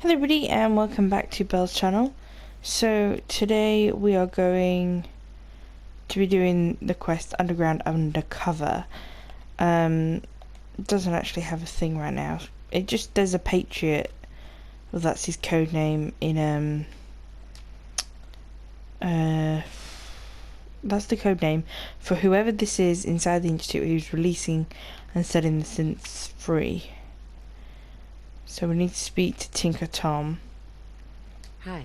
Hello everybody and welcome back to Belle's channel. So today we are going to be doing the quest Undercover. It doesn't actually have a thing right now. It just there's a Patriot. Well, that's his code name in that's the code name for whoever this is inside the institute who's releasing and setting the synths free. So we need to speak to Tinker Tom. Hi.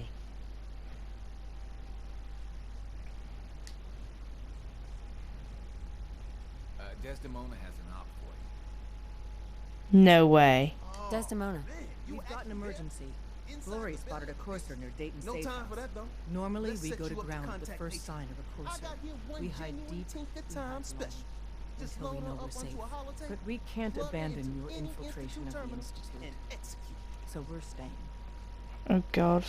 Desdemona has an op for No way. Desdemona. We've got an emergency. Glory spotted a courser near Dayton No Safe time House. for that, though. Normally, Let's we set go to you up to ground at the contact first Nate. sign of a I courser. got here one We hide genuine deep tinker and time hide special. long Just until we load know her we're up safe. onto a holotape, But we can't plug her abandon into your any infiltration of the terminal, Institute. and execute. So we're staying. Oh god.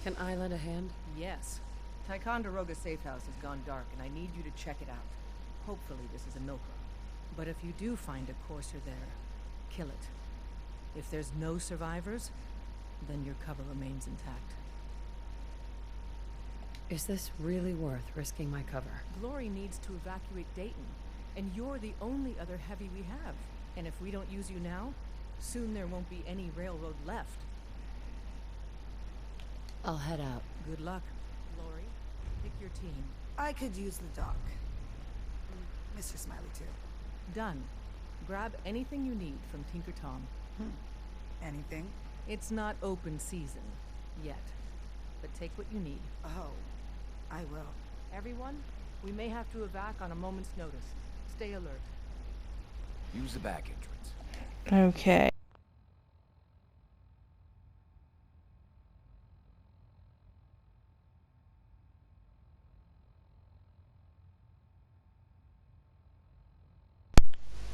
Can I lend a hand? Yes. Ticonderoga Safe House has gone dark, and I need you to check it out. Hopefully this is a milk run. But if you do find a courser there, kill it. If there's no survivors, then your cover remains intact. Is this really worth risking my cover? Glory needs to evacuate Dayton, and you're the only other heavy we have. And if we don't use you now, soon there won't be any railroad left. I'll head out. Good luck. Glory, pick your team. I could use the doc. Mr. Smiley, too. Done. Grab anything you need from Tinker Tom. Anything? It's not open season yet, but take what you need. Oh, I will. Everyone, we may have to evac on a moment's notice. Stay alert. it. Use the back entrance. Okay.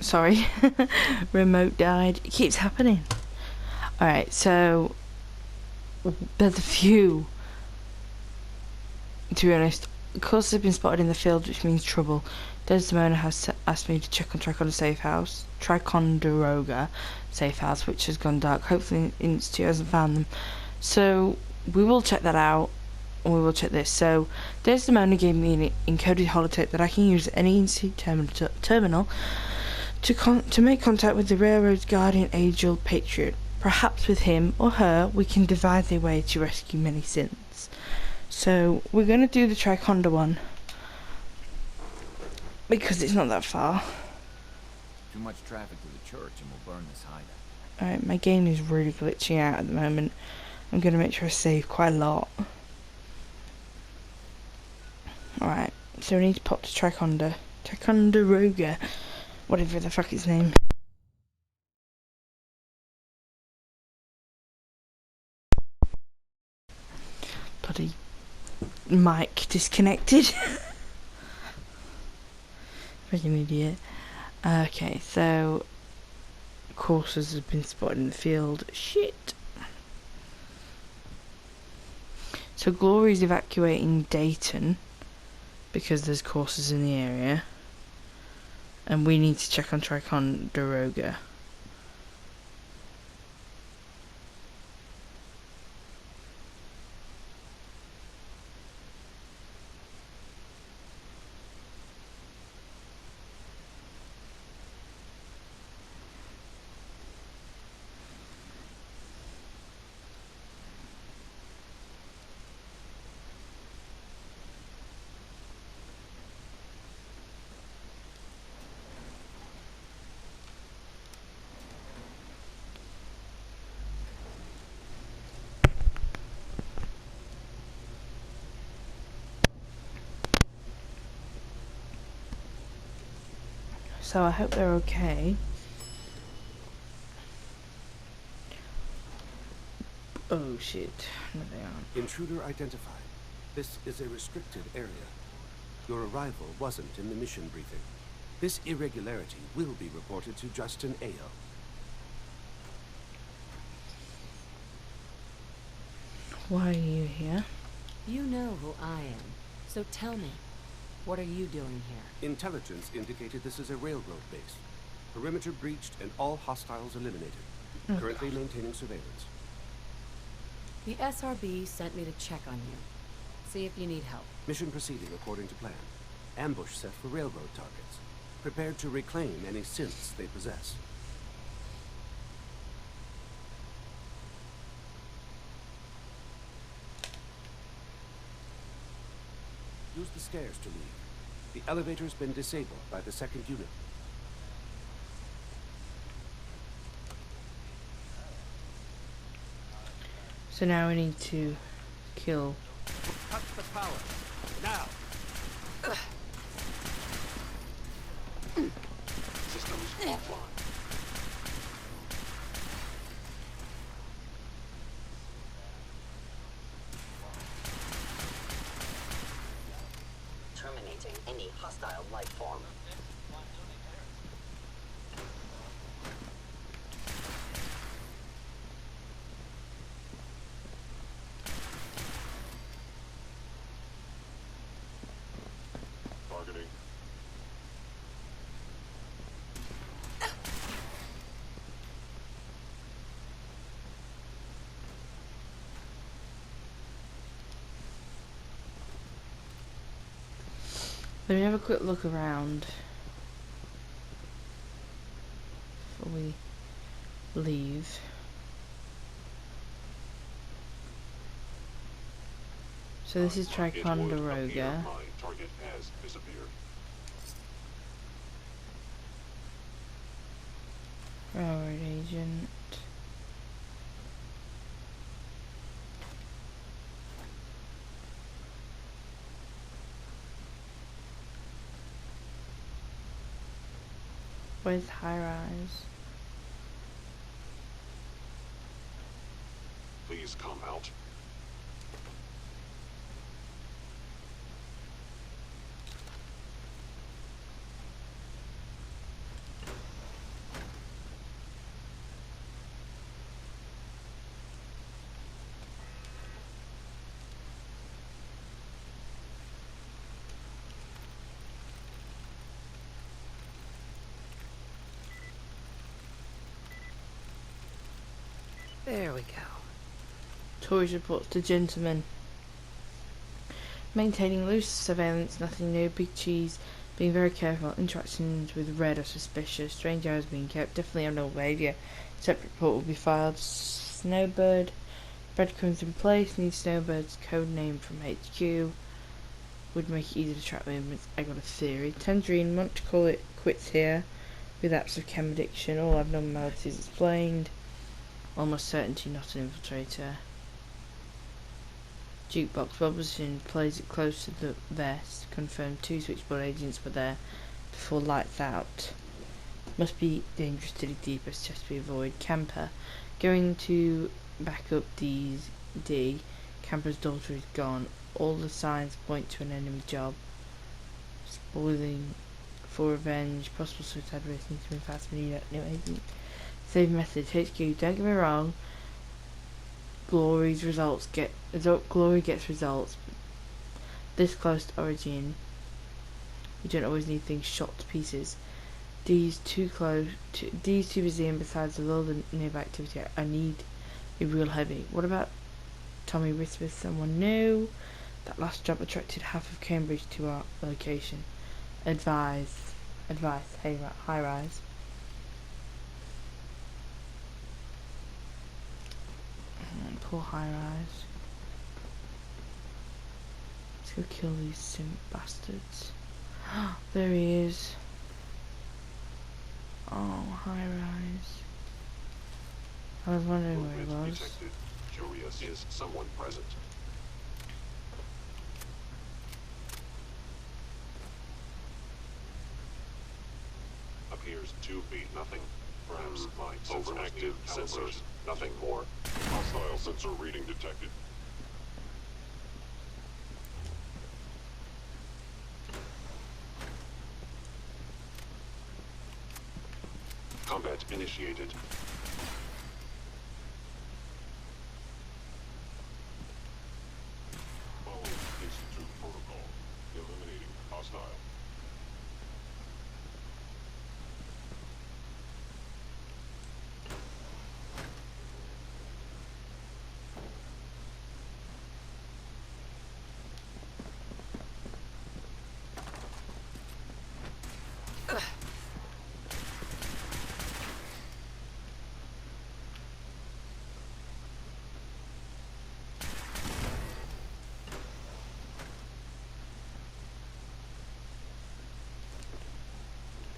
Sorry. Remote died. It keeps happening. Alright, so there's a few, to be honest. Courses have been spotted in the field, which means trouble. Desdemona has asked me to check on Ticonderoga safe house, which has gone dark. Hopefully the Institute hasn't found them. So we will check that out, and we will check this. So Desdemona gave me an encoded holotape that I can use at any Institute terminal to make contact with the railroad's guardian angel Patriot. Perhaps with him or her we can devise a way to rescue many synths. So we're going to do the Ticonderoga one because it's not that far. Too much traffic to the church and we'll burn this hideout. Alright, my game is really glitching out at the moment. I'm going to make sure I save quite a lot. Alright, so we need to pop to Ticonderoga, whatever the fuck his name. Bloody mic disconnected. Freaking idiot. Okay, so coursers have been spotted in the field. Shit. So Glory's evacuating Dayton because there's coursers in the area, and we need to check on Ticonderoga. So I hope they're okay. Oh shit, no they aren't. Intruder identified. This is a restricted area. Your arrival wasn't in the mission briefing. This irregularity will be reported to Justin Ayo. Why are you here? You know who I am, so tell me, what are you doing here? Intelligence indicated this is a railroad base. Perimeter breached and all hostiles eliminated. Currently maintaining surveillance. The SRB sent me to check on you. See if you need help. Mission proceeding according to plan. Ambush set for railroad targets. Prepared to reclaim any synths they possess. Use the stairs to leave. The elevator's been disabled by the second unit. So now we need to kill. Cut the power. Now! Systems offline. Terminating any hostile life form. Targeting. Let me have a quick look around before we leave. So this is It would appear Ticonderoga. my target has disappeared. Railroad agent. Where's high rise? Please come out. There we go. Tourist reports to gentlemen. Maintaining loose surveillance, nothing new. Big Cheese being very careful. Interactions with Red are suspicious. Strange hours being kept. Definitely abnormal behaviour. Separate report will be filed. Snowbird. Breadcrumbs in place. Need Snowbird's code name from HQ. Would make it easy to track movements. I got a theory. Tangerine want to call it quits here. With apps of chem addiction. All abnormalities explained. Almost certainty not an infiltrator. Jukebox well positioned, plays it close to the vest. Confirmed 2 switchboard agents were there before lights out. Must be dangerous to dig deepest, just to avoid. Camper. Going to back up D. Camper's daughter is gone. All the signs point to an enemy job. Spoiling for revenge. Possible suicide race needs to move fast. We need a new agent. Save message. HQ. Don't get me wrong. Glory gets results. This close to origin. You don't always need things shot to pieces. D's too close. D's too busy, and besides with all the nearby activity, I need a real heavy. What about Tommy whispers someone new? That last job attracted half of Cambridge to our location. Advice. Hey, high rise. Poor high rise. Let's go kill these simp bastards. There he is. Oh, high rise. I was wondering where he Movement was. detected. Curious, is someone present? Appears to be nothing. Perhaps my overactive sensors. Nothing more. Hostile sensor reading detected. Combat initiated. Follow Institute protocol. Eliminating hostile.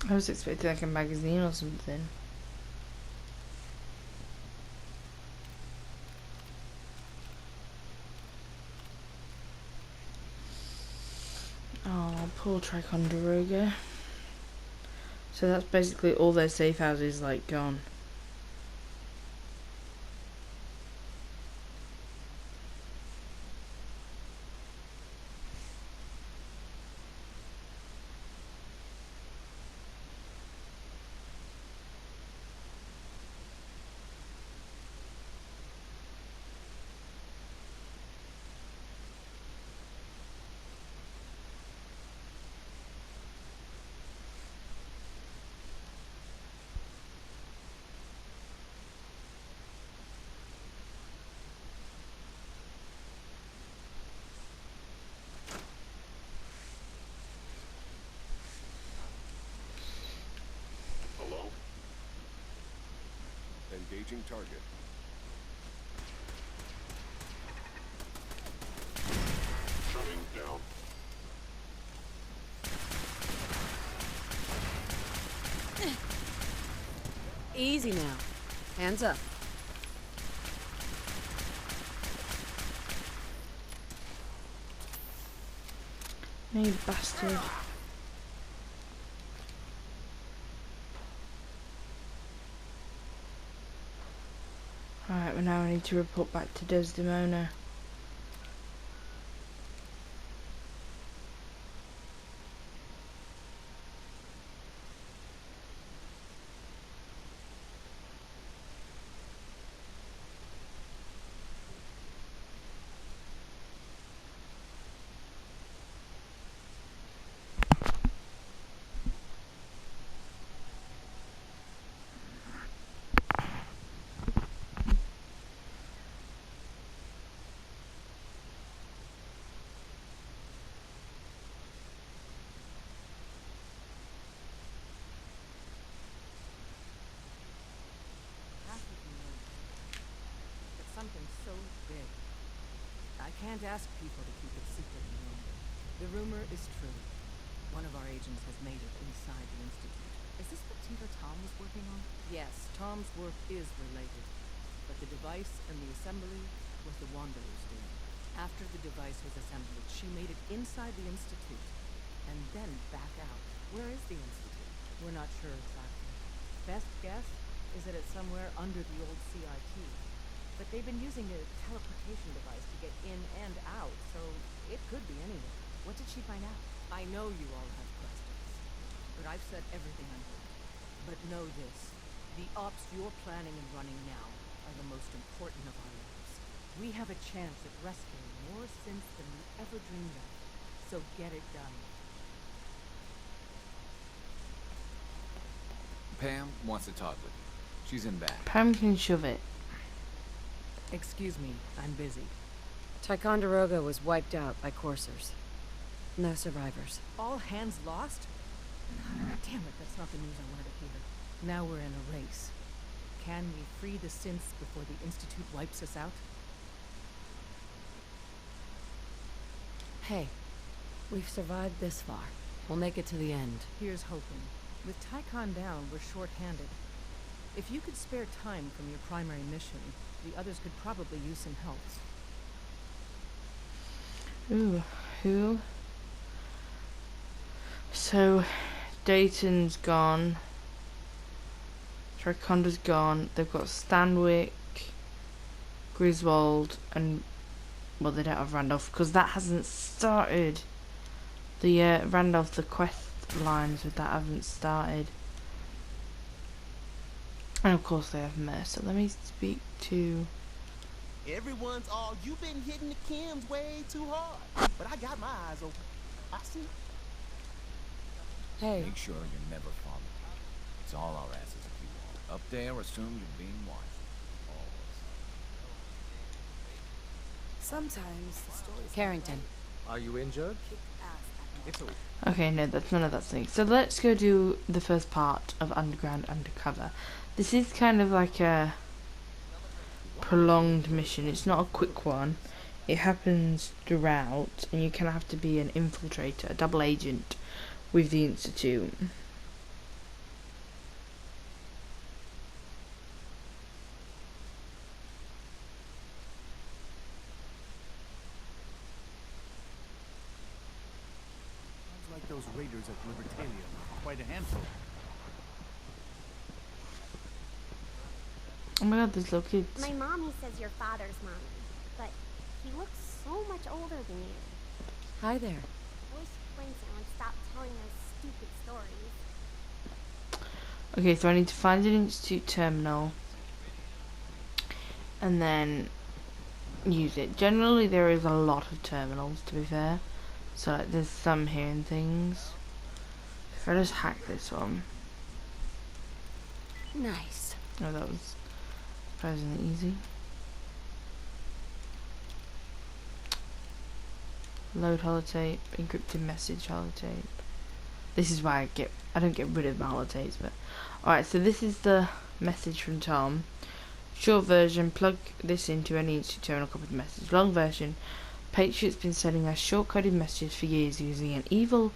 I was expecting like a magazine or something. Oh, poor Ticonderoga. So that's basically all their safe houses like gone. Hello? Engaging target. Shutting down. Easy now. Hands up. You bastard. Right, well now I need to report back to Desdemona. Half of you know it's something so big. I can't ask people to keep it secret any longer. The rumor is true. One of our agents has made it inside the Institute. Is this what Tinker Tom was working on? Yes, Tom's work is related. But the device and the assembly was the Wanderer's doing. After the device was assembled, she made it inside the Institute. And then back out. Where is the Institute? We're not sure exactly. Best guess is that it's somewhere under the old CIT. But they've been using a teleportation device to get in and out, so it could be anywhere. What did she find out? I know you all have questions, but I've said everything I know. But know this, the ops you're planning and running now are the most important of our lives. We have a chance at rescuing more synths than we ever dreamed of, so get it done. Pam wants to talk with you. She's in back. Pam can shove it. Excuse me, I'm busy. Ticonderoga was wiped out by coursers. No survivors. All hands lost? Damn it, that's not the news I wanted to hear. Now we're in a race. Can we free the synths before the Institute wipes us out? Hey, we've survived this far. We'll make it to the end. Here's hoping. With Ticon down, we're short-handed. If you could spare time from your primary mission, the others could probably use some help. Ooh, who? So, Dayton's gone. Triconda's gone. They've got Stanwyck, Griswold, and well, they don't have Randolph because that hasn't started. The Randolph, the quest lines with that haven't started. And of course they have Mercer. Let me speak to... Everyone's all, you've been hitting the chems way too hard. But I got my eyes open. I see. Hey, Make sure you're never followed. It's all our asses if you want. Up there, assume you're being watched. Always. Sometimes the stories Carrington. Are you injured? kick ass at It's a Okay, no, that's none of that thing. So let's go do the first part of Underground Undercover. This is kind of like a prolonged mission. It's not a quick one. It happens throughout, and you kind of have to be an infiltrator, a double agent with the Institute. those raiders at Libertalia were quite a handful. Oh my god, there's little kids. My mommy says your father's mommy, but he looks so much older than you. Hi there. I wish Quentin would stop telling those stupid stories. Okay, so I need to find an institute terminal and then use it. Generally there is a lot of terminals, to be fair. So like there's some here and things. If I just hack this one. Nice. Oh, that was surprisingly easy. Load holotape, encrypted message holotape. This is why I don't get rid of my holotapes, but alright, so this is the message from Tom. Short version, plug this into any institute terminal, copy the message. Long version, Patriot's been sending us short-coded messages for years using an evil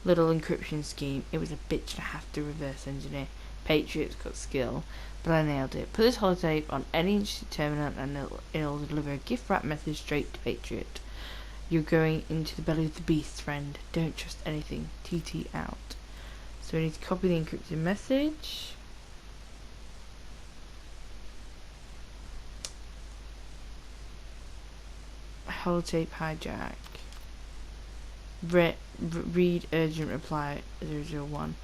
little encryption scheme. It was a bitch to have to reverse engineer. Patriot's got skill, but I nailed it. Put this holotape on any institute terminal and it'll deliver a gift wrap message straight to Patriot. You're going into the belly of the beast, friend. Don't trust anything. TT out. So we need to copy the encrypted message. Holotape hijack. Read urgent reply 001.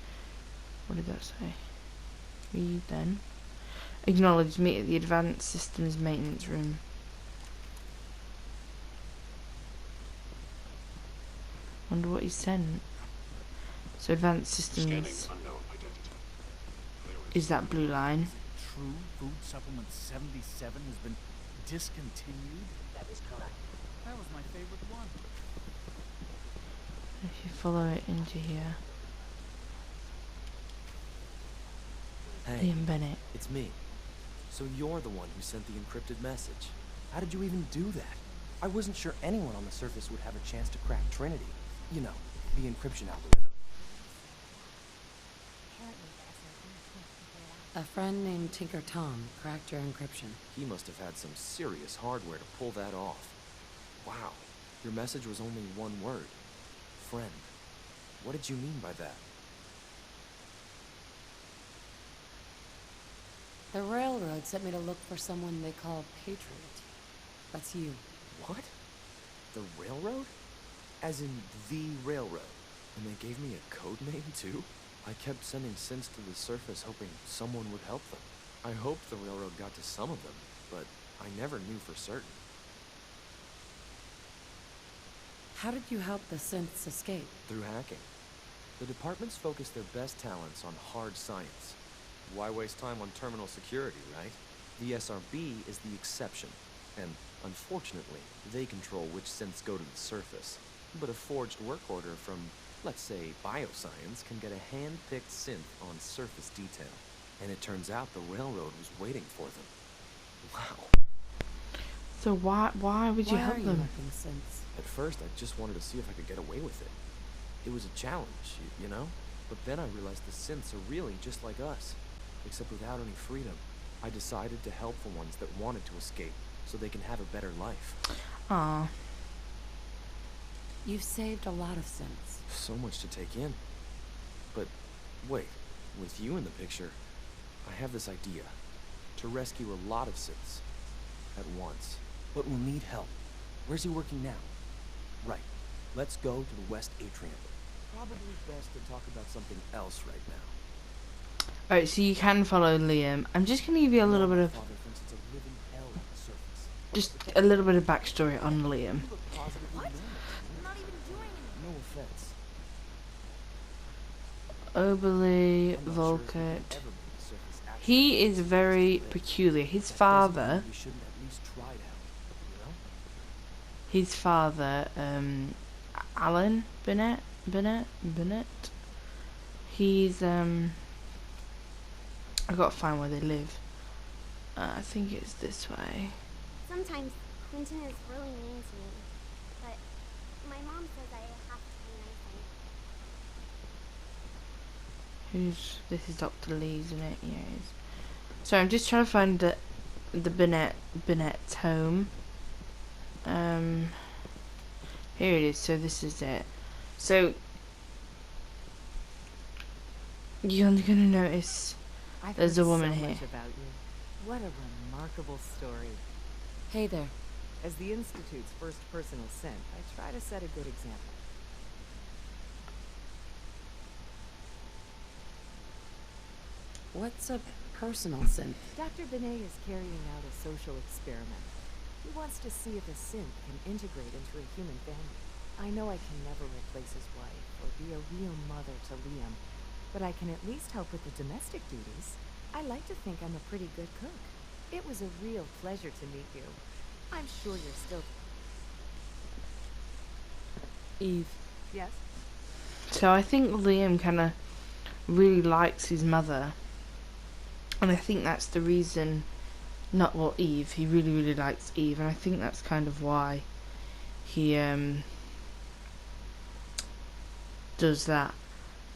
What did that say? Read then. Acknowledge meet at the advanced systems maintenance room. Wonder what he sent. So advanced Scanning systems unknown identity. is that blue line. True food supplement 77 has been discontinued? That is correct. That was my favorite one. If you follow it into here. Hey, Liam Bennett. it's me. So you're the one who sent the encrypted message. How did you even do that? I wasn't sure anyone on the surface would have a chance to crack Trinity. You know, the encryption algorithm. A friend named Tinker Tom cracked your encryption. He must have had some serious hardware to pull that off. Wow, your message was only one word. Friend. What did you mean by that? The railroad sent me to look for someone they call Patriot. That's you. What? The railroad? As in the railroad? And they gave me a code name too? I kept sending synths to the surface hoping someone would help them. I hoped the railroad got to some of them, but I never knew for certain. How did you help the synths escape? Through hacking. The departments focus their best talents on hard science. Why waste time on terminal security, right? The SRB is the exception, and unfortunately, they control which synths go to the surface. But a forged work order from, let's say, bioscience can get a hand-picked synth on surface detail. And it turns out the railroad was waiting for them. Wow. So why would you Why help are you them? helping synths? At first, I just wanted to see if I could get away with it. It was a challenge, you know? But then I realized the synths are really just like us, except without any freedom. I decided to help the ones that wanted to escape, so they can have a better life. Aw. You've saved a lot of synths. So much to take in. But wait, with you in the picture, I have this idea. To rescue a lot of synths at once. But we'll need help. Where's he working now? Right. Let's go to the West Atrium. Probably best to talk about something else right now. Alright, so you can follow Liam. I'm just gonna give you a little bit of Father thinks it's a living hell on the surface. just a little bit of backstory on Liam. You look positively normal. I'm not even doing anything. No offense. Oberly I'm not sure if we Volkert. can ever make the surface actually He is very live. peculiar. His That doesn't father, mean we shouldn't at least try to help, you know? his father, Alan Bennett. He's I gotta find where they live. I think it's this way. Sometimes Quentin is really mean to me, but my mom says I have to be nice. This is Dr. Lee, isn't it? Yeah, it is. So I'm just trying to find the Bennett's home. Here it is. So this is it. So you're gonna notice I've there's heard a woman so here. much about you. What a remarkable story. Hey there. As the Institute's first personal scent, I try to set a good example. What's a personal synth? Dr. Benet is carrying out a social experiment. He wants to see if a synth can integrate into a human family. I know I can never replace his wife or be a real mother to Liam, but I can at least help with the domestic duties. I like to think I'm a pretty good cook. It was a real pleasure to meet you. I'm sure you're still... Eve. Yes? So I think Liam kind of really likes his mother, and I think that's the reason. Not well, Eve. He really, really likes Eve, and I think that's kind of why he does that.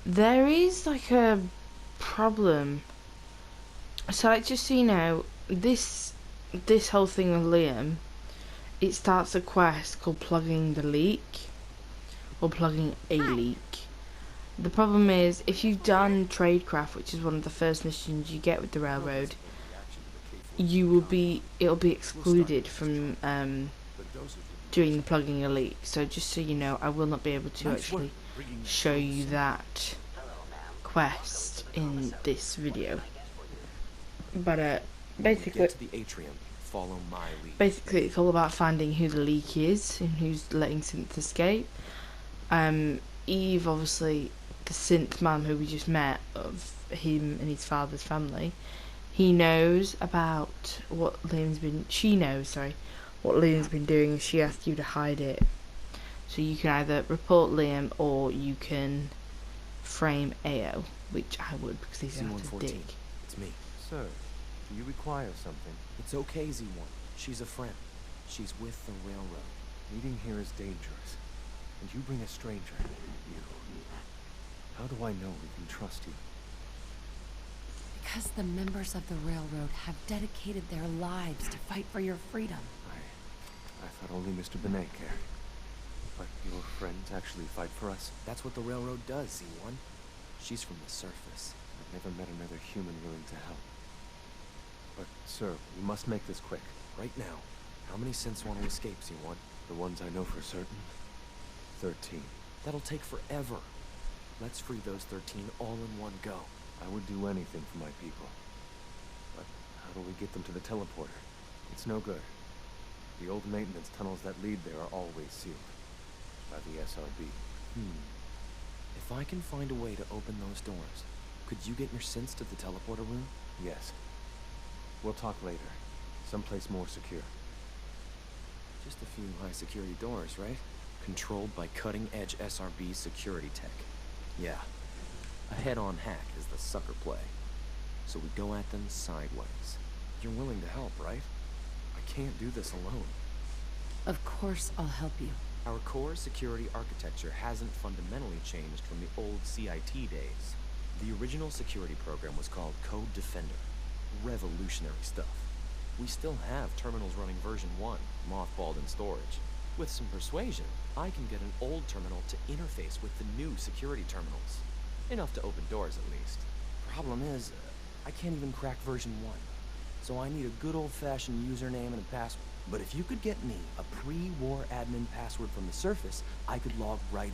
There is like a problem. So like, just so you know, this whole thing with Liam, it starts a quest called plugging the leak, or plugging a leak. The problem is, if you've done tradecraft, which is one of the first missions you get with the railroad, it'll be excluded from doing the plugging a leak. So just so you know, I will not be able to actually show you that quest in this video. But basically, Get to the atrium. Follow my lead. Basically, it's all about finding who the leak is and who's letting synth escape. Eve, obviously, the synth man who we just met, of him and his father's family, he knows about what Liam's been. She knows, sorry, what Liam's been doing, and she asked you to hide it. So you can either report Liam or you can frame AO, which I would, because he's going to have to dig. It's me. Sir, do you require something? It's okay, Z1. She's a friend. She's with the railroad. Meeting here is dangerous. And you bring a stranger. You. How do I know we can trust you? Because the members of the railroad have dedicated their lives to fight for your freedom. I thought only Mr. Benet cared. But your friends actually fight for us? That's what the railroad does, Z1. She's from the surface. I've never met another human willing to help. But, sir, we must make this quick. Right now, how many synths want to escape, Z1? The ones I know for certain? 13. That'll take forever. Let's free those 13 all in one go. I would do anything for my people. But how do we get them to the teleporter? It's no good. The old maintenance tunnels that lead there are always sealed. By the SRB. If I can find a way to open those doors, could you get your synths to the teleporter room? Yes. We'll talk later. Someplace more secure. Just a few high-security doors, right? Controlled by cutting-edge SRB security tech. Yeah. A head-on hack is the sucker play. So we go at them sideways. You're willing to help, right? I can't do this alone. Of course I'll help you. Our core security architecture hasn't fundamentally changed from the old CIT days. The original security program was called Code Defender. Revolutionary stuff. We still have terminals running version 1, mothballed in storage. With some persuasion, I can get an old terminal to interface with the new security terminals. Enough to open doors, at least. Problem is, I can't even crack version 1. So I need a good old-fashioned username and a password. But if you could get me a pre-war admin password from the surface, I could log right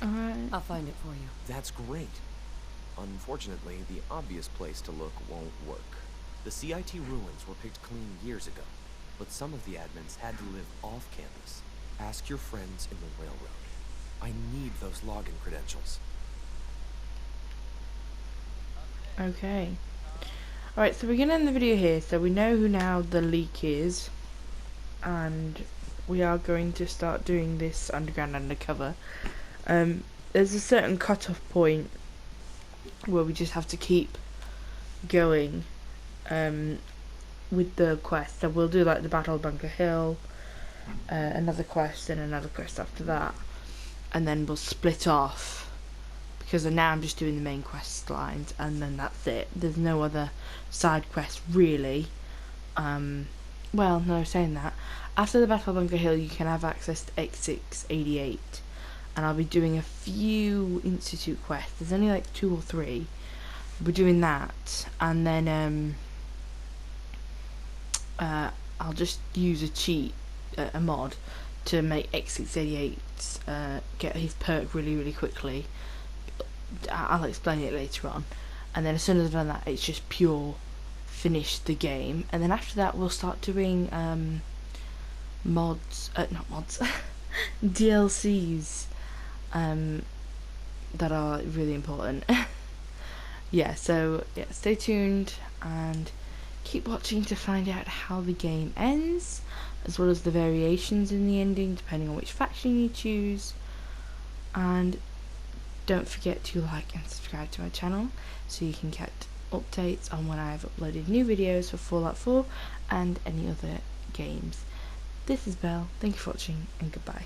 in. Alright. I'll find it for you. That's great. Unfortunately, the obvious place to look won't work. The CIT ruins were picked clean years ago, but some of the admins had to live off campus. Ask your friends in the railroad. I need those login credentials. Okay. Alright, so we're going to end the video here. So we know who now the leak is. And we are going to start doing this underground undercover. There's a certain cutoff point where we just have to keep going with the quest. So we'll do like the Battle of Bunker Hill, another quest, and another quest after that. And then we'll split off. Because now I'm just doing the main quest lines, and then that's it. There's no other side quests really. Well, no, saying that, after the Battle of Bunker Hill, you can have access to X688, and I'll be doing a few Institute quests. There's only like 2 or 3. We're doing that, and then I'll just use a cheat, a mod, to make X688 get his perk really quickly. I'll explain it later on. And then as soon as I've done that, it's just pure finish the game. And then after that, we'll start doing mods, not mods, DLCs that are really important. Yeah, so yeah, stay tuned and keep watching to find out how the game ends, as well as the variations in the ending depending on which faction you choose. And don't forget to like and subscribe to my channel so you can get updates on when I've uploaded new videos for Fallout 4 and any other games. This is Belle, thank you for watching and goodbye.